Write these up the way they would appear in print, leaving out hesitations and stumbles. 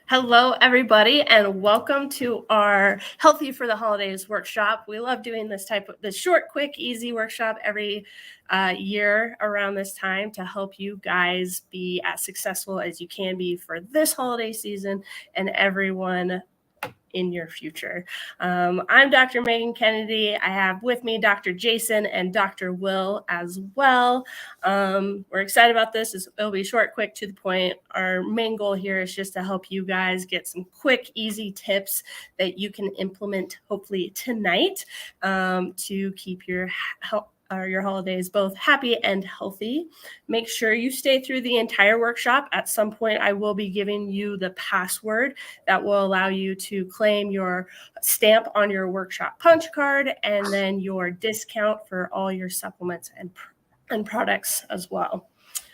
Hello, everybody, and welcome to our Healthy for the Holidays workshop. We love doing this short, quick, easy workshop every year around this time to help you guys be as successful as you can be for this holiday season and everyone in your future. I'm Dr. Megan Kennedy. I have with me Dr. Jason and Dr. Will as well. We're excited about this. It'll be short, quick, to the point. Our main goal here is just to help you guys get some quick, easy tips that you can implement hopefully tonight to keep your health your holidays both happy and healthy. Make sure you stay through the entire workshop. At some point, I will be giving you the password that will allow you to claim your stamp on your workshop punch card and then your discount for all your supplements and products as well.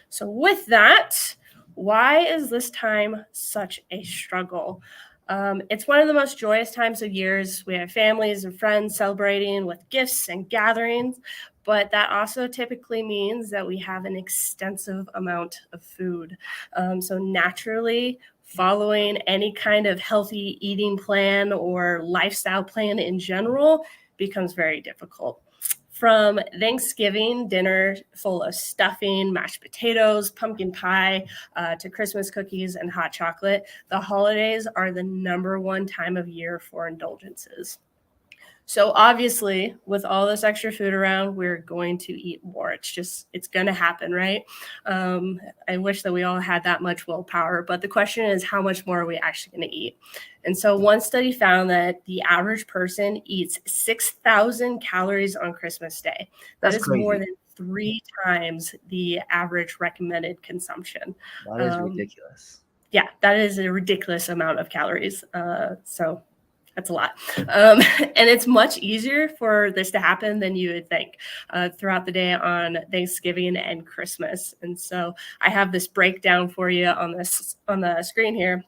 So with that, why is this time such a struggle? It's one of the most joyous times of years. We have families and friends celebrating with gifts and gatherings, but that also typically means that we have an extensive amount of food. So naturally, following any kind of healthy eating plan or lifestyle plan in general becomes very difficult. From Thanksgiving dinner full of stuffing, mashed potatoes, pumpkin pie, to Christmas cookies and hot chocolate, the holidays are the number one time of year for indulgences. So obviously, with all this extra food around, we're going to eat more. It's going to happen, right? I wish that we all had that much willpower, but the question is, how much more are we actually going to eat? And so one study found that the average person eats 6,000 calories on Christmas Day. That That's is crazy. more than 3 times the average recommended consumption. That is ridiculous. Yeah, that is a ridiculous amount of calories. So that's a lot. And it's much easier for this to happen than you would think throughout the day on Thanksgiving and Christmas. And so I have this breakdown for you on the screen here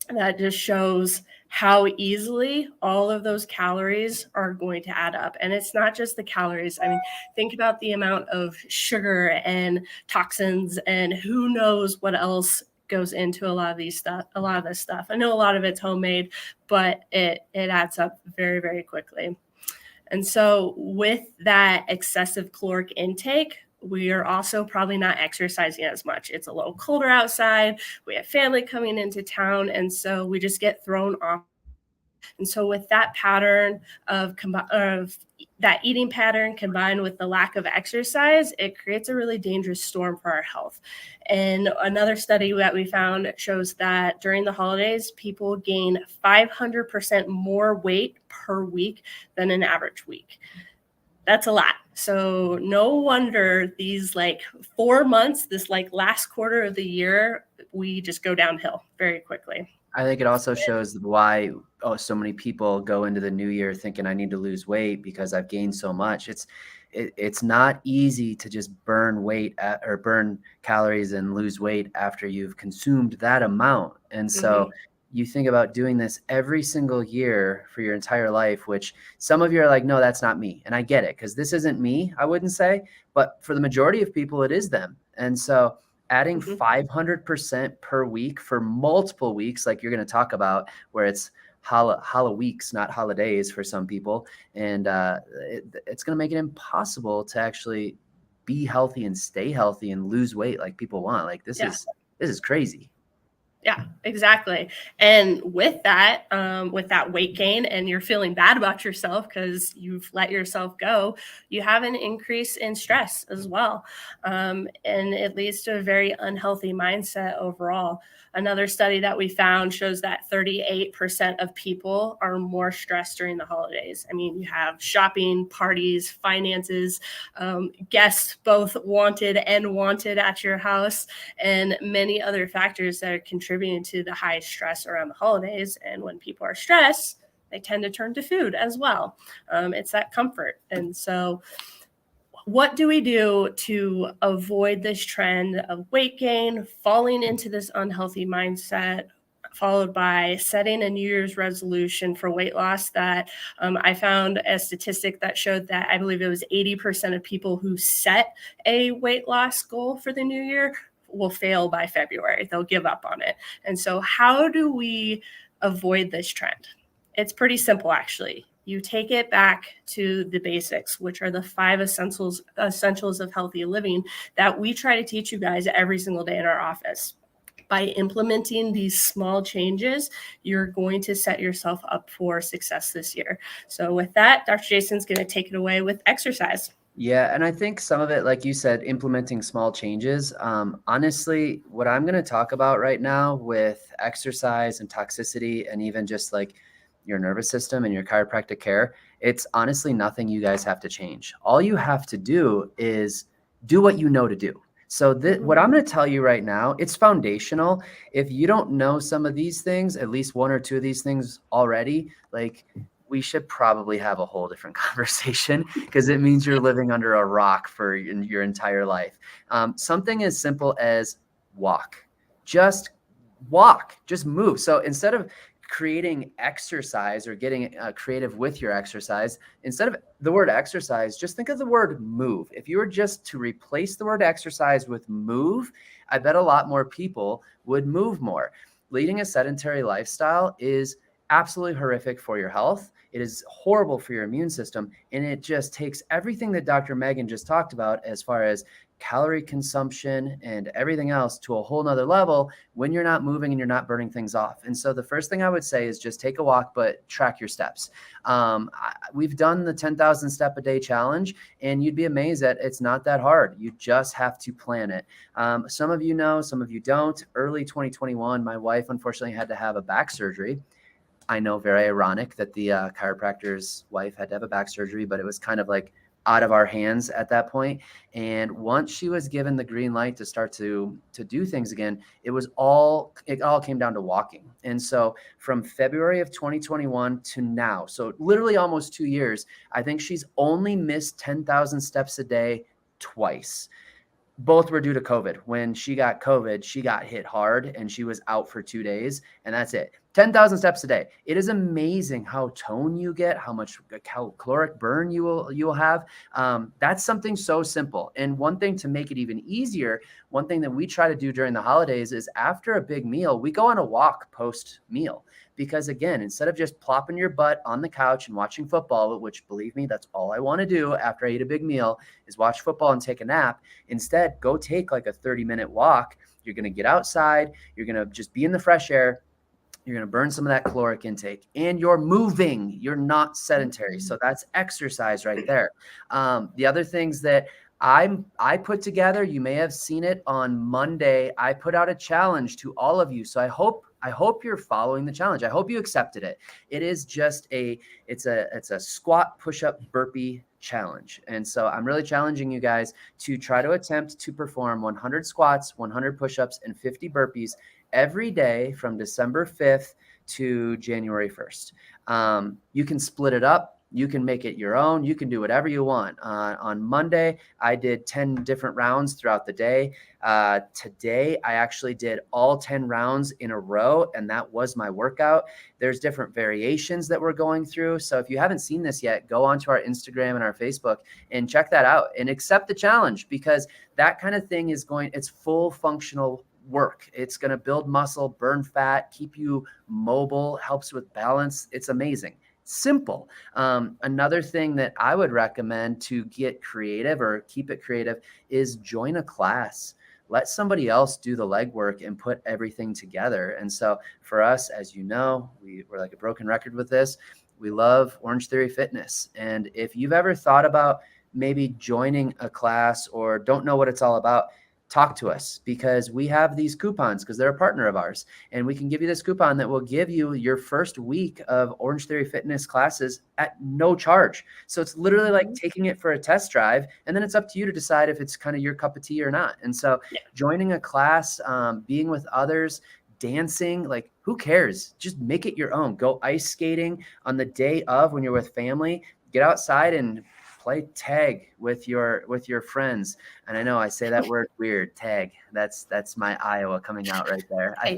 that just shows how easily all of those calories are going to add up. And it's not just the calories. I mean, think about the amount of sugar and toxins and who knows what else goes into a lot of this stuff. I know a lot of it's homemade, but it adds up very, very quickly. And so with that excessive caloric intake, we are also probably not exercising as much. It's a little colder outside. We have family coming into town. And so we just get thrown off. And so with that pattern of that eating pattern combined with the lack of exercise, it creates a really dangerous storm for our health. And another study that we found shows that during the holidays, people gain 500% more weight per week than an average week. That's a lot. So no wonder these 4 months, this last quarter of the year, we just go downhill very quickly. I think it also shows why so many people go into the new year thinking I need to lose weight because I've gained so much. It's not easy to just burn weight or burn calories and lose weight after you've consumed that amount. And so you think about doing this every single year for your entire life, which some of you are like, no, that's not me. And I get it because this isn't me, I wouldn't say. But for the majority of people, it is them. And so adding 500% per week for multiple weeks, like you're going to talk about, where it's hollow weeks, not holidays for some people. And it's going to make it impossible to actually be healthy and stay healthy and lose weight like people want. Like this is crazy. Yeah, exactly. And with that weight gain and you're feeling bad about yourself because you've let yourself go, you have an increase in stress as well. And it leads to a very unhealthy mindset overall. Another study that we found shows that 38% of people are more stressed during the holidays. I mean, you have shopping, parties, finances, guests, both wanted at your house, and many other factors that are contributing to the high stress around the holidays. And when people are stressed, they tend to turn to food as well. It's that comfort. And so what do we do to avoid this trend of weight gain, falling into this unhealthy mindset, followed by setting a New Year's resolution for weight loss that I found a statistic that showed that I believe it was 80% of people who set a weight loss goal for the new year will fail by February. They'll give up on it. And so how do we avoid this trend? It's pretty simple, actually. You take it back to the basics, which are the 5 essentials of healthy living that we try to teach you guys every single day in our office. By implementing these small changes, you're going to set yourself up for success this year. So with that, Dr. Jason's going to take it away with exercise. Yeah, and I think some of it, like you said, implementing small changes. Honestly, what I'm going to talk about right now with exercise and toxicity and even just like your nervous system and your chiropractic care, it's honestly nothing you guys have to change. All you have to do is do what you know to do. So what I'm going to tell you right now, it's foundational. If you don't know some of these things, at least 1 or 2 of these things already, like we should probably have a whole different conversation because it means you're living under a rock for your entire life. Something as simple as walk, just walk, just move. So instead of creating exercise or getting creative with your exercise, instead of the word exercise, just think of the word move. If you were just to replace the word exercise with move, I bet a lot more people would move more. Leading a sedentary lifestyle is absolutely horrific for your health. It is horrible for your immune system. And it just takes everything that Dr. Megan just talked about as far as calorie consumption and everything else to a whole nother level when you're not moving and you're not burning things off. And so the first thing I would say is just take a walk, but track your steps. We've done the 10,000 step a day challenge, and you'd be amazed that it's not that hard. You just have to plan it. Some of you know, some of you don't. Early 2021, my wife unfortunately had to have a back surgery. I know, very ironic that the chiropractor's wife had to have a back surgery, but it was kind of like out of our hands at that point. And once she was given the green light to start to do things again, it all came down to walking. And so from February of 2021 to now, so literally almost 2 years, I think she's only missed 10,000 steps a day twice. Both were due to COVID. When she got COVID, she got hit hard and she was out for 2 days, and that's it. 10,000 steps a day. It is amazing how tone you get, how much caloric burn you will have. That's something so simple. And one thing to make it even easier, one thing that we try to do during the holidays is after a big meal, we go on a walk post meal. Because again, instead of just plopping your butt on the couch and watching football, which believe me, that's all I want to do after I eat a big meal is watch football and take a nap. Instead, go take like a 30-minute walk. You're going to get outside. You're going to just be in the fresh air. You're going to burn some of that caloric intake, and you're moving. You're not sedentary. So that's exercise right there. The other things that I put together, you may have seen it on Monday. I put out a challenge to all of you. So I hope you're following the challenge. I hope you accepted it. It is just it's a squat, push-up, burpee challenge. And so I'm really challenging you guys to try to attempt to perform 100 squats, 100 push-ups, and 50 burpees every day from December 5th to January 1st. You can split it up. You can make it your own. You can do whatever you want. On Monday, I did 10 different rounds throughout the day. Today, I actually did all 10 rounds in a row, and that was my workout. There's different variations that we're going through. So if you haven't seen this yet, go onto our Instagram and our Facebook and check that out and accept the challenge, because that kind of thing it's full functional work. It's going to build muscle, burn fat, keep you mobile, helps with balance. It's amazing. Simple. Another thing that I would recommend to get creative or keep it creative is join a class. Let somebody else do the legwork and put everything together. And so for us, as you know, we're like a broken record with this. We love Orange Theory Fitness. And if you've ever thought about maybe joining a class or don't know what it's all about, talk to us, because we have these coupons because they're a partner of ours, and we can give you this coupon that will give you your first week of Orange Theory Fitness classes at no charge. So it's literally like taking it for a test drive, and then it's up to you to decide if it's kind of your cup of tea or not. And so joining a class, being with others, dancing, like who cares? Just make it your own. Go ice skating on the day of when you're with family. Get outside and play tag with your friends. And I know I say that word weird, tag. That's my Iowa coming out right there. I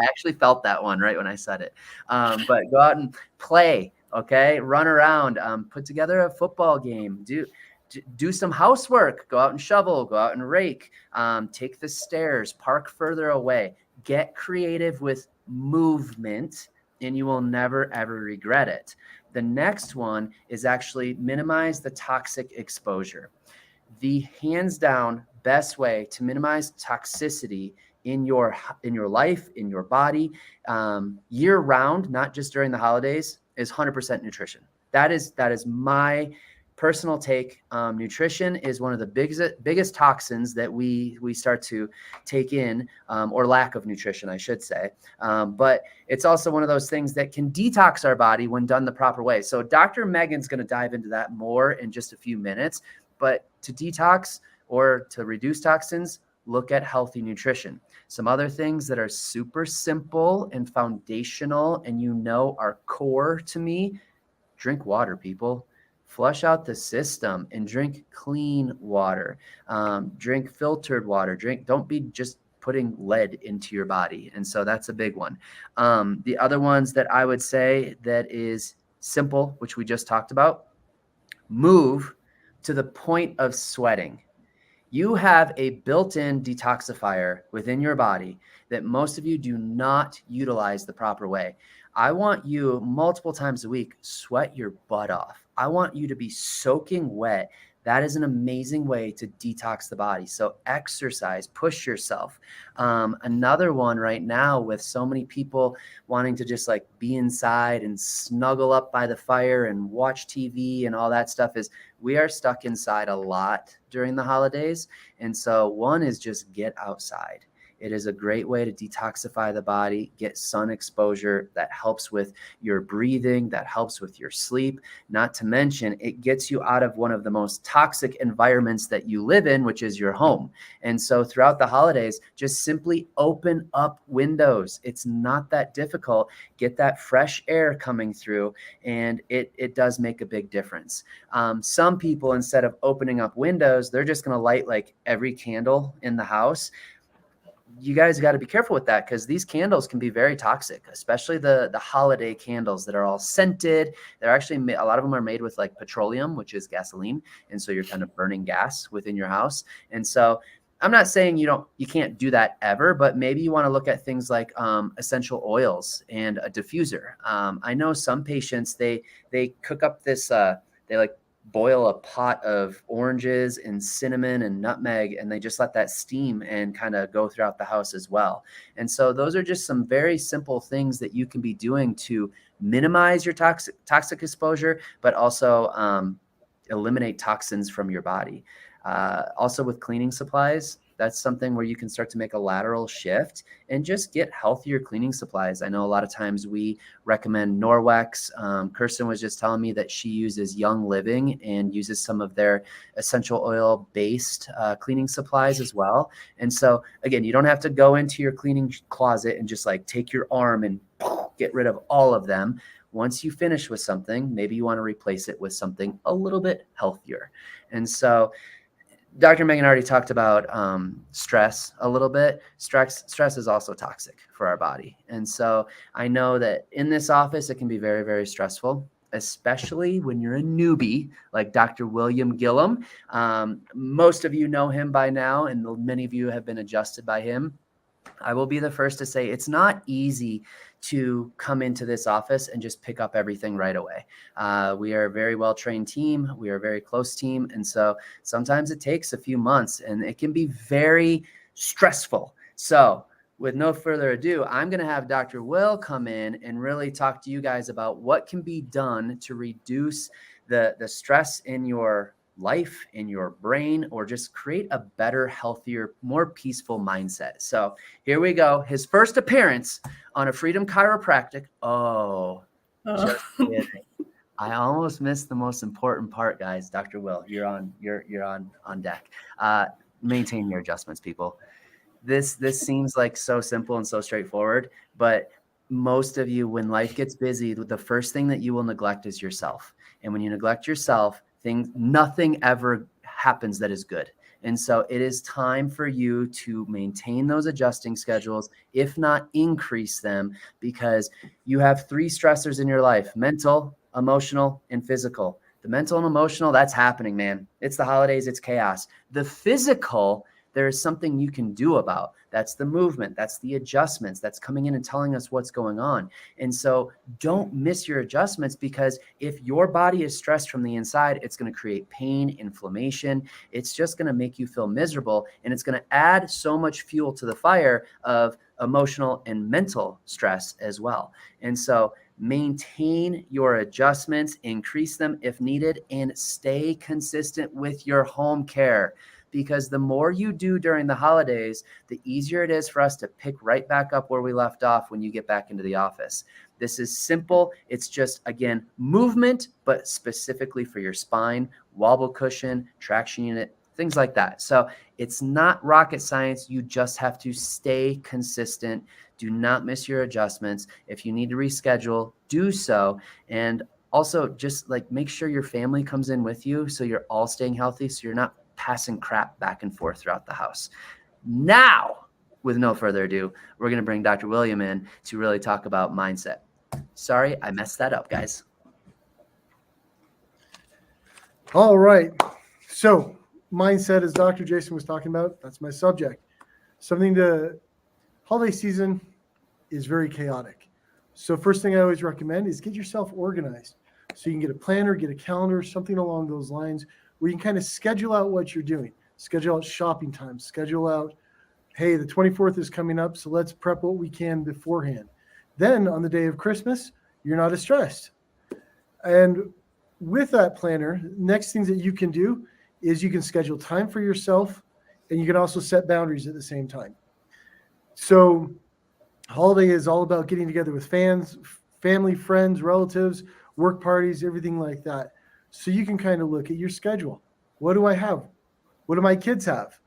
actually felt that one right when I said it. But go out and play, okay? Run around, put together a football game. Do do some housework, go out and shovel, go out and rake, take the stairs, park further away, get creative with movement, and you will never, ever regret it. The next one is actually minimize the toxic exposure. The hands down best way to minimize toxicity in your life, in your body, year round, not just during the holidays, is 100% nutrition. That is my personal take. Nutrition is one of the biggest toxins that we start to take in, or lack of nutrition, I should say. But it's also one of those things that can detox our body when done the proper way. So Dr. Megan's going to dive into that more in just a few minutes. But to detox or to reduce toxins, look at healthy nutrition. Some other things that are super simple and foundational and are core to me: drink water, people. Flush out the system and drink clean water. Drink filtered water. Don't be just putting lead into your body. And so that's a big one. The other ones that I would say that is simple, which we just talked about: move to the point of sweating. You have a built-in detoxifier within your body that most of you do not utilize the proper way. I want you multiple times a week, sweat your butt off. I want you to be soaking wet. That is an amazing way to detox the body. So exercise, push yourself. Another one right now, with so many people wanting to just like be inside and snuggle up by the fire and watch TV and all that stuff, is we are stuck inside a lot during the holidays. And so one is just get outside. It is a great way to detoxify the body, get sun exposure. That helps with your breathing, that helps with your sleep. Not to mention, it gets you out of one of the most toxic environments that you live in, which is your home. And so throughout the holidays, just simply open up windows. It's not that difficult. Get that fresh air coming through, and it does make a big difference. Some people, instead of opening up windows, they're just going to light like every candle in the house. You guys got to be careful with that, because these candles can be very toxic, especially the holiday candles that are all scented. They're actually, a lot of them are made with like petroleum, which is gasoline. And so you're kind of burning gas within your house. And so I'm not saying you can't do that ever, but maybe you want to look at things like essential oils and a diffuser. I know some patients, they cook up this, they like boil a pot of oranges and cinnamon and nutmeg, and they just let that steam and kind of go throughout the house as well. And so those are just some very simple things that you can be doing to minimize your toxic exposure, but also eliminate toxins from your body. Also with cleaning supplies, that's something where you can start to make a lateral shift and just get healthier cleaning supplies. I know a lot of times we recommend Norwex. Kirsten was just telling me that she uses Young Living and uses some of their essential oil based cleaning supplies as well. And so again, you don't have to go into your cleaning closet and just like take your arm and get rid of all of them. Once you finish with something, maybe you want to replace it with something a little bit healthier. And so Dr. Megan already talked about stress a little bit. Stress is also toxic for our body. And so I know that in this office, it can be very, very stressful, especially when you're a newbie like Dr. William Gillum. Most of you know him by now, and many of you have been adjusted by him. I will be the first to say it's not easy to come into this office and just pick up everything right away. We are a very well-trained team. We are a very close team. And so sometimes it takes a few months, and it can be very stressful. So with no further ado, I'm going to have Dr. Will come in and really talk to you guys about what can be done to reduce the stress in your life, in your brain, or just create a better, healthier, more peaceful mindset. So here we go. His first appearance on a Freedom Chiropractic. Just kidding. I almost missed the most important part, guys. Dr. Will, you're on deck. Maintain your adjustments, people. This seems like so simple and so straightforward, but most of you, when life gets busy, the first thing that you will neglect is yourself. And when you neglect yourself, nothing ever happens that is good. And so it is time for you to maintain those adjusting schedules, if not increase them, because you have 3 stressors in your life: mental, emotional, and physical. The mental and emotional, that's happening, man. It's the holidays, it's chaos. The physical, there is something you can do about. That's the movement, that's the adjustments, that's coming in and telling us what's going on. And so don't miss your adjustments, because if your body is stressed from the inside, it's going to create pain, inflammation. It's just going to make you feel miserable, and it's going to add so much fuel to the fire of emotional and mental stress as well. And so maintain your adjustments, increase them if needed, and stay consistent with your home care. Because the more you do during the holidays, the easier it is for us to pick right back up where we left off when you get back into the office. This is simple. It's just, again, movement, but specifically for your spine, wobble cushion, traction unit, things like that. So it's not rocket science. You just have to stay consistent. Do not miss your adjustments. If you need to reschedule, do so. And also just like make sure your family comes in with you so you're all staying healthy, so you're not passing crap back and forth throughout the house. Now, with no further ado, we're going to bring Dr. William in to really talk about mindset. Sorry, I messed that up, guys. All right. So mindset, as Dr. Jason was talking about, that's my subject. Holiday season is very chaotic. So first thing I always recommend is get yourself organized. So you can get a planner, get a calendar, something along those lines where you can kind of schedule out what you're doing, schedule out shopping time, schedule out, hey, the 24th is coming up, so let's prep what we can beforehand. Then on the day of Christmas, you're not as stressed. And with that planner, next things that you can do is you can schedule time for yourself, and you can also set boundaries at the same time. So holiday is all about getting together with family, friends, relatives, work parties, everything like that. So you can kind of look at your schedule. What do I have? What do my kids have?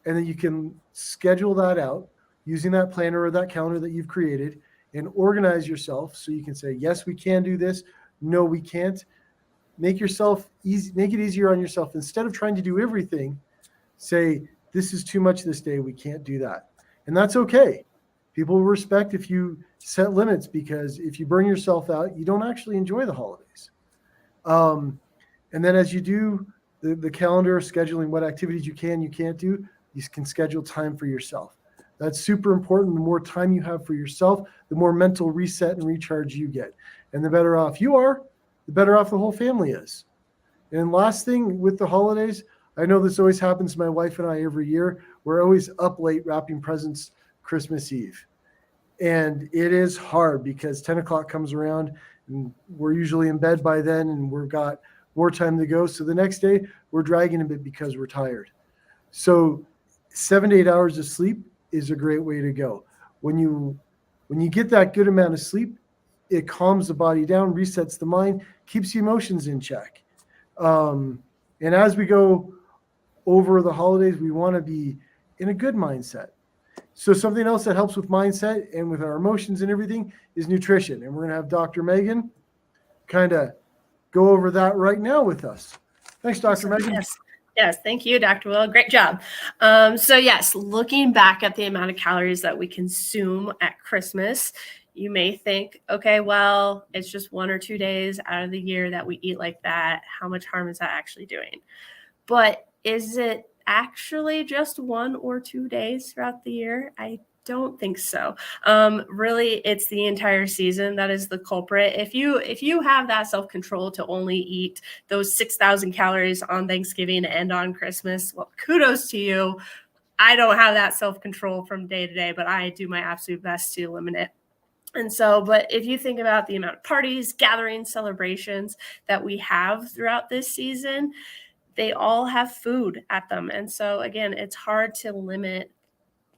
And then you can schedule that out using that planner or that calendar that you've created and organize yourself so you can say, yes, we can do this. No, we can't. Make yourself easy, make it easier on yourself. Instead of trying to do everything, say, this is too much this day. We can't do that. And that's okay. People will respect if you set limits, because if you burn yourself out, you don't actually enjoy the holidays. And then as you do the calendar, scheduling what activities you can, you can't do, you can schedule time for yourself. That's super important. The more time you have for yourself, the more mental reset and recharge you get. And the better off you are, the better off the whole family is. And last thing with the holidays, I know this always happens to my wife and I every year. We're always up late wrapping presents Christmas Eve. And it is hard because 10 o'clock comes around and we're usually in bed by then and we've got more time to go. So the next day we're dragging a bit because we're tired. So 7 to 8 hours of sleep is a great way to go. When you get that good amount of sleep, it calms the body down, resets the mind, keeps the emotions in check. And as we go over the holidays, we want to be in a good mindset. So something else that helps with mindset and with our emotions and everything is nutrition. And we're going to have Dr. Megan kind of go over that right now with us. Thanks, Dr. Megan. Yes, thank you, Dr. Will. Great job. So yes, looking back at the amount of calories that we consume at Christmas, you may think, okay, well, it's just 1 or 2 days out of the year that we eat like that. How much harm is that actually doing? But is it actually just 1 or 2 days throughout the year? I don't think so. Really, it's the entire season that is the culprit. If you have that self-control to only eat those 6,000 calories on Thanksgiving and on Christmas, well, kudos to you. I don't have that self-control from day to day, but I do my absolute best to eliminate it. And so, but if you think about the amount of parties, gatherings, celebrations that we have throughout this season, they all have food at them. And so again, it's hard to limit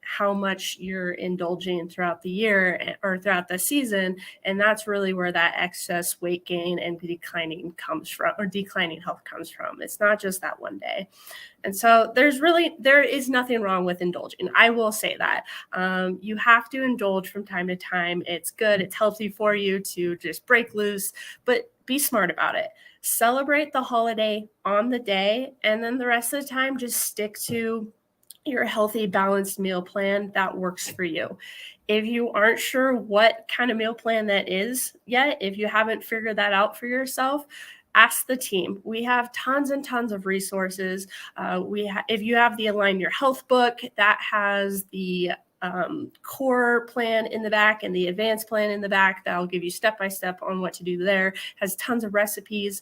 how much you're indulging throughout the year or throughout the season. And that's really where that excess weight gain and declining health comes from. It's not just that one day. And so there is nothing wrong with indulging. I will say that. You have to indulge from time to time. It's good. It's healthy for you to just break loose, but be smart about it. Celebrate the holiday on the day, and then the rest of the time, just stick to your healthy, balanced meal plan that works for you. If you aren't sure what kind of meal plan that is yet, if you haven't figured that out for yourself, ask the team. We have tons and tons of resources. If you have the Align Your Health book, that has the core plan in the back and the advanced plan in the back. That'll give you step-by-step on what to do there. Has tons of recipes.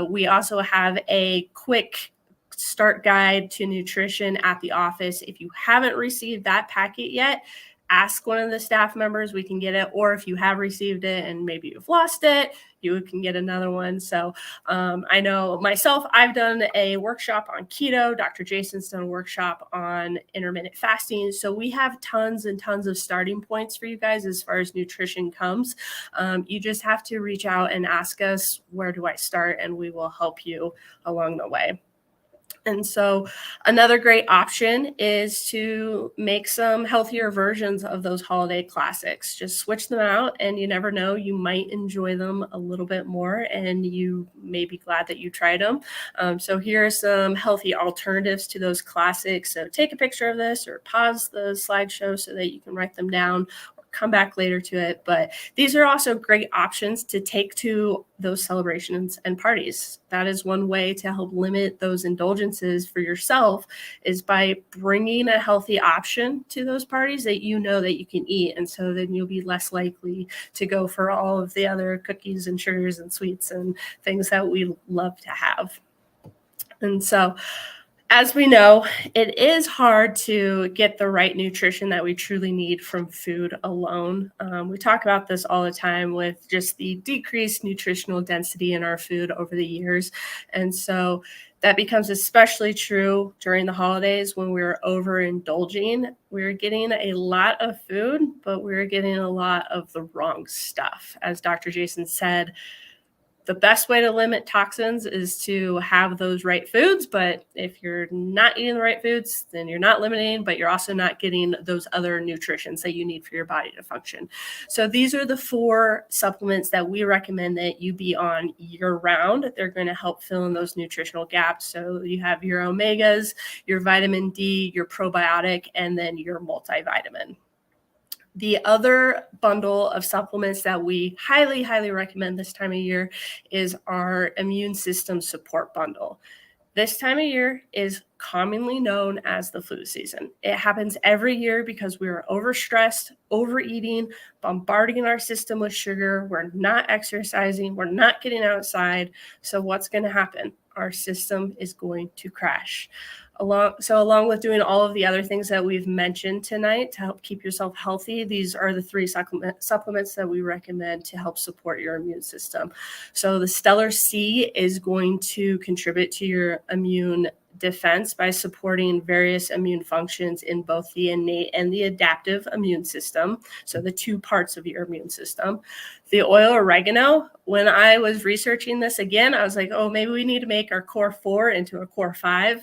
We also have a quick start guide to nutrition at the office. If you haven't received that packet yet, ask one of the staff members, we can get it. Or if you have received it and maybe you've lost it, you can get another one. So I know myself, I've done a workshop on keto. Dr. Jason's done a workshop on intermittent fasting. So we have tons and tons of starting points for you guys as far as nutrition comes. You just have to reach out and ask us, where do I start? And we will help you along the way. And so another great option is to make some healthier versions of those holiday classics. Just switch them out, and you never know, you might enjoy them a little bit more, and you may be glad that you tried them. So here are some healthy alternatives to those classics. So take a picture of this or pause the slideshow so that you can write them down, come back later to it. But these are also great options to take to those celebrations and parties. That is one way to help limit those indulgences for yourself, is by bringing a healthy option to those parties that you know that you can eat. And so then you'll be less likely to go for all of the other cookies and sugars and sweets and things that we love to have. And so, as we know, it is hard to get the right nutrition that we truly need from food alone. We talk about this all the time with just the decreased nutritional density in our food over the years. And so that becomes especially true during the holidays when we're overindulging. We're getting a lot of food, but we're getting a lot of the wrong stuff. As Dr. Jason said, the best way to limit toxins is to have those right foods. But if you're not eating the right foods, then you're not limiting, but you're also not getting those other nutrients that you need for your body to function. So these are the 4 supplements that we recommend that you be on year round. They're going to help fill in those nutritional gaps. So you have your omegas, your vitamin D, your probiotic, and then your multivitamin. The other bundle of supplements that we highly, highly recommend this time of year is our immune system support bundle. This time of year is commonly known as the flu season. It happens every year because we are overstressed, overeating, bombarding our system with sugar. We're not exercising. We're not getting outside. So what's going to happen? Our system is going to crash. Along with doing all of the other things that we've mentioned tonight to help keep yourself healthy, these are the 3 supplements that we recommend to help support your immune system. So the Stellar C is going to contribute to your immune defense by supporting various immune functions in both the innate and the adaptive immune system. So the 2 parts of your immune system. The oil oregano, when I was researching this again, I was like, oh, maybe we need to make our core 4 into a core 5.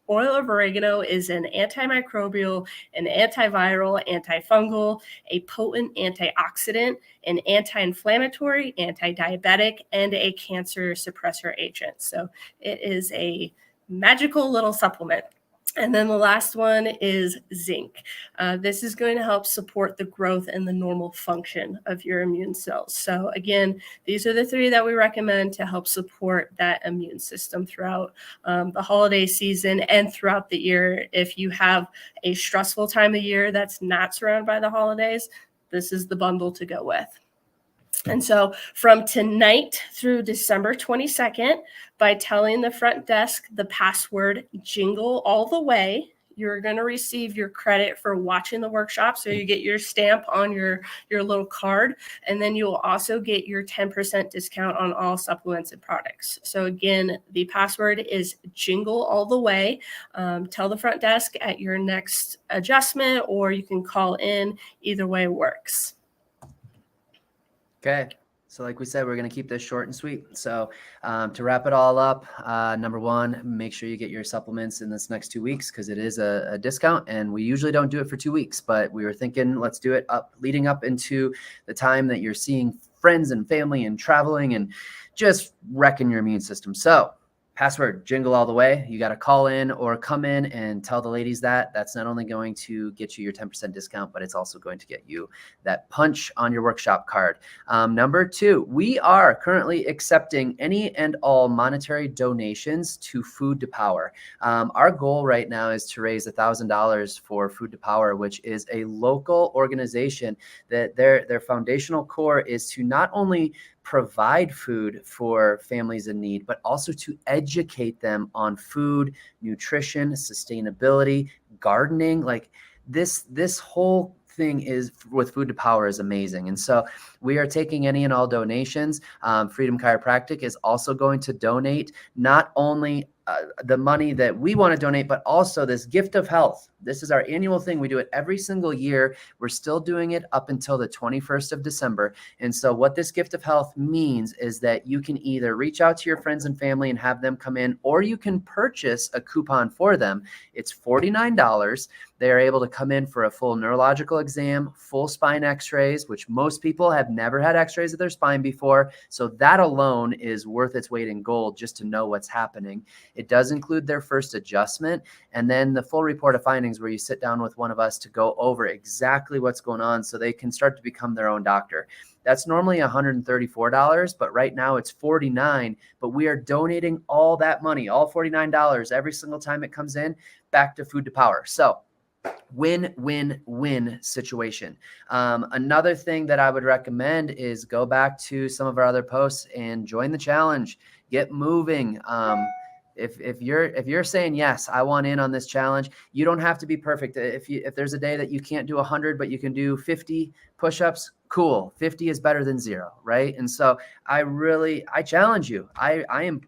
Oil of oregano is an antimicrobial, an antiviral, antifungal, a potent antioxidant, an anti-inflammatory, anti-diabetic, and a cancer suppressor agent. So it is a magical little supplement. And then the last one is zinc. This is going to help support the growth and the normal function of your immune cells. So again, these are the 3 that we recommend to help support that immune system throughout the holiday season and throughout the year. If you have a stressful time of year that's not surrounded by the holidays, this is the bundle to go with. And so from tonight through December 22nd, by telling the front desk the password jingle all the way, you're going to receive your credit for watching the workshop. So you get your stamp on your little card, and then you'll also get your 10% discount on all supplements and products. So again, the password is jingle all the way. Tell the front desk at your next adjustment, or you can call in. Either way works. Okay. So like we said, we're going to keep this short and sweet. So to wrap it all up, number 1, make sure you get your supplements in this next 2 weeks because it is a discount, and we usually don't do it for 2 weeks, but we were thinking let's do it leading up into the time that you're seeing friends and family and traveling and just wrecking your immune system. So Password jingle all the way. You got to call in or come in and tell the ladies that. That's not only going to get you your 10% discount, but it's also going to get you that punch on your workshop card. Number 2, we are currently accepting any and all monetary donations to Food to Power. Our goal right now is to raise $1,000 for Food to Power, which is a local organization that their foundational core is to not only provide food for families in need, but also to educate them on food, nutrition, sustainability, gardening. Like this whole thing is with Food to Power is amazing. And so we are taking any and all donations. Freedom Chiropractic is also going to donate not only the money that we want to donate, but also this gift of health. This is our annual thing. We do it every single year. We're still doing it up until the 21st of December. And so what this gift of health means is that you can either reach out to your friends and family and have them come in, or you can purchase a coupon for them. It's $49. They are able to come in for a full neurological exam, full spine x-rays, which most people have never had x-rays of their spine before. So that alone is worth its weight in gold just to know what's happening. It does include their first adjustment, and then the full report of findings where you sit down with one of us to go over exactly what's going on so they can start to become their own doctor. That's normally $134, but right now it's $49. But we are donating all that money, all $49 every single time it comes in, back to Food to Power. So win-win-win situation. Another thing that I would recommend is go back to some of our other posts and join the challenge. Get moving. If you're saying, yes, I want in on this challenge, you don't have to be perfect. If there's a day that you can't do 100, but you can do 50 push-ups, cool. 50 is better than 0, right? And so I challenge you. I am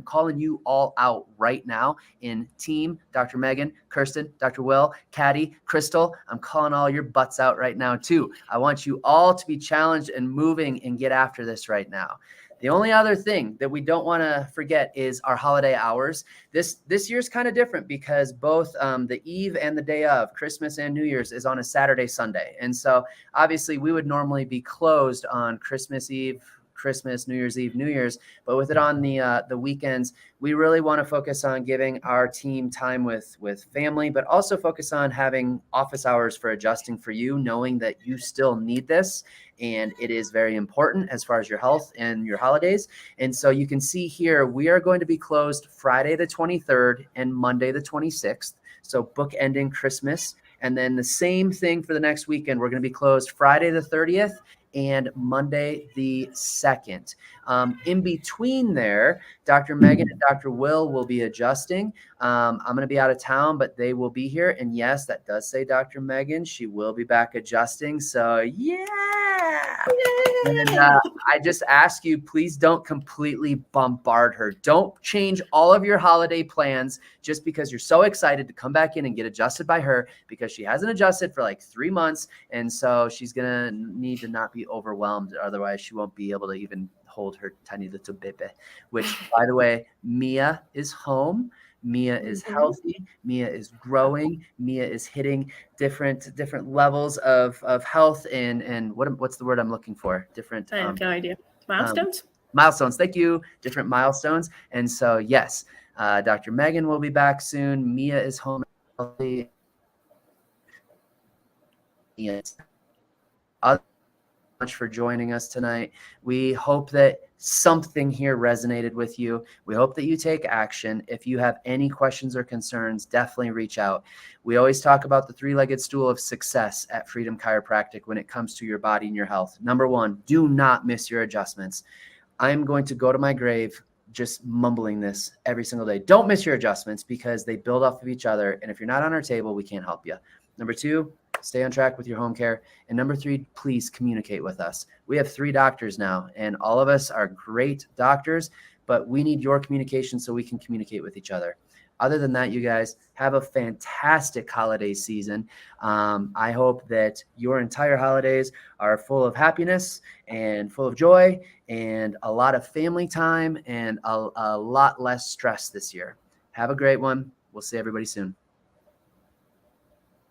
calling you all out right now in team, Dr. Megan, Kirsten, Dr. Will, Caddy, Crystal. I'm calling all your butts out right now too. I want you all to be challenged and moving and get after this right now. The only other thing that we don't want to forget is our holiday hours. This year's kind of different because both the eve and the day of Christmas and New Year's is on a Saturday, Sunday. And so obviously we would normally be closed on Christmas Eve, Christmas, New Year's Eve, New Year's, but with it on the weekends, we really want to focus on giving our team time with family, but also focus on having office hours for adjusting for you, knowing that you still need this. And it is very important as far as your health and your holidays. And so you can see here, we are going to be closed Friday the 23rd and Monday the 26th. So bookending Christmas. And then the same thing for the next weekend. We're going to be closed Friday the 30th and Monday the 2nd. In between there, Dr. Megan and Dr. Will be adjusting. I'm going to be out of town, but they will be here. And yes, that does say Dr. Megan. She will be back adjusting. So yeah. And I just ask you, please don't completely bombard her. Don't change all of your holiday plans just because you're so excited to come back in and get adjusted by her, because she hasn't adjusted for like 3 months. And so she's going to need to not be overwhelmed. Otherwise, she won't be able to even hold her tiny little baby, which, by the way, Mia is home. Mia is healthy. Mia is growing. Mia is hitting different levels of health and what's the word I'm looking for? Different. I have no idea. Milestones? Milestones. Thank you. Different milestones. And so, yes, Dr. Megan will be back soon. Mia is home healthy. Yes. Much for joining us tonight. We hope that something here resonated with you. We hope that you take action. If you have any questions or concerns, definitely reach out. We always talk about the 3-legged stool of success at Freedom Chiropractic when it comes to your body and your health. Number 1, do not miss your adjustments. I'm going to go to my grave just mumbling this every single day. Don't miss your adjustments because they build off of each other. And if you're not on our table, we can't help you. Number 2, stay on track with your home care. And number 3, please communicate with us. We have 3 doctors now, and all of us are great doctors, but we need your communication so we can communicate with each other. Other than that, you guys have a fantastic holiday season. I hope that your entire holidays are full of happiness and full of joy and a lot of family time and a lot less stress this year. Have a great one. We'll see everybody soon.